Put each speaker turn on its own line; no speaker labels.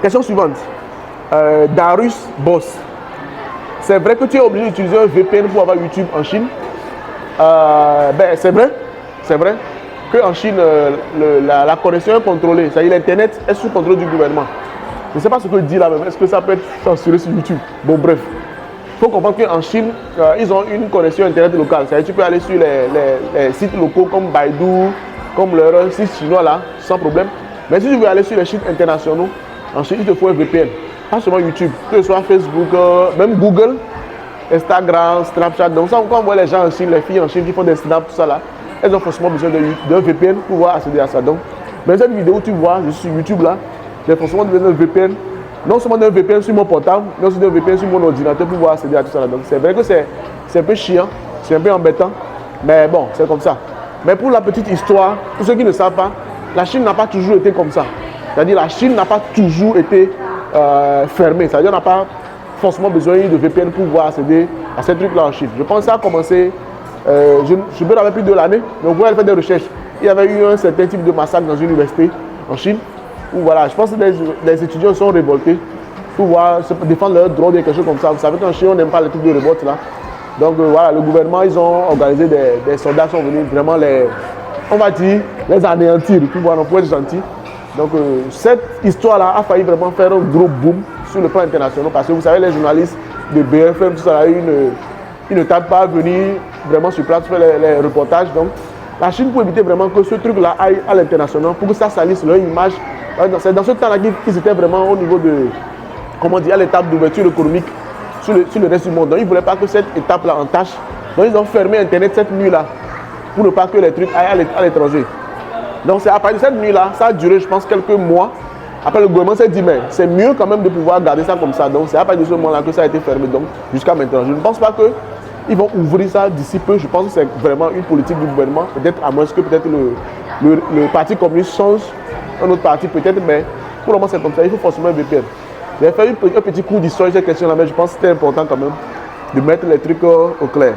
Question suivante. Darius Boss. C'est vrai que tu es obligé d'utiliser un VPN pour avoir YouTube en Chine? Ben, c'est vrai qu'en Chine, la connexion est contrôlée. C'est-à-dire l'Internet est sous contrôle du gouvernement. Je ne sais pas ce que dit là même. Est-ce que ça peut être censuré sur YouTube? Bon, bref. Il faut comprendre qu'en Chine, ils ont une connexion Internet locale. C'est-à-dire que tu peux aller sur les sites locaux comme Baidu, comme leur site chinois là, sans problème. Mais si tu veux aller sur les sites internationaux, en Chine, il te faut un VPN. Pas seulement YouTube, que ce soit Facebook, même Google, Instagram, Snapchat. Donc ça, quand on voit les gens en Chine, les filles en Chine qui font des snaps, tout ça là, elles ont forcément besoin d'un VPN pour pouvoir accéder à ça. Donc, dans cette vidéo, tu vois, je suis sur YouTube là, j'ai forcément besoin d'un VPN. Non seulement d'un VPN sur mon portable, mais aussi d'un VPN sur mon ordinateur pour pouvoir accéder à tout ça là. Donc c'est vrai que c'est un peu chiant, c'est un peu embêtant, mais bon, c'est comme ça. Mais pour la petite histoire, pour ceux qui ne savent pas, la Chine n'a pas toujours été comme ça. C'est-à-dire la Chine n'a pas toujours été fermée. C'est-à-dire qu'on n'a pas forcément besoin de VPN pour pouvoir accéder à ces trucs-là en Chine. Je pense que ça a commencé, je peux avoir plus de l'année, donc vous allez faire des recherches. Il y avait eu un certain type de massacre dans une université en Chine, où voilà, je pense que les étudiants sont révoltés pour pouvoir défendre leurs droits ou quelque chose comme ça. Vous savez qu'en Chine, on n'aime pas les trucs de révolte là. Donc voilà, le gouvernement, ils ont organisé des soldats qui sont venus vraiment on va dire, les anéantir, pour être gentil. Donc cette histoire-là a failli vraiment faire un gros boom sur le plan international parce que vous savez, les journalistes de BFM, tout ça, ils ne tardent pas à venir vraiment sur place faire les reportages. Donc la Chine, pour éviter vraiment que ce truc-là aille à l'international, pour que ça salisse leur image, c'est dans ce temps-là qu'ils étaient vraiment au niveau de, comment dire, à l'étape d'ouverture économique sur le reste du monde. Donc ils ne voulaient pas que cette étape-là entache. Donc ils ont fermé Internet cette nuit-là pour ne pas que les trucs aillent à l'étranger. Donc c'est à partir de cette nuit-là, ça a duré je pense quelques mois. Après le gouvernement s'est dit mais c'est mieux quand même de pouvoir garder ça comme ça. Donc c'est à partir de ce moment-là que ça a été fermé donc jusqu'à maintenant. Je ne pense pas qu'ils vont ouvrir ça d'ici peu. Je pense que c'est vraiment une politique du gouvernement. Peut-être à moins que peut-être le parti communiste change un autre parti peut-être, mais pour le moment c'est comme ça. Il faut forcément un VPN. J'ai fait un petit cours d'histoire sur cette question-là, mais je pense que c'était important quand même de mettre les trucs au clair.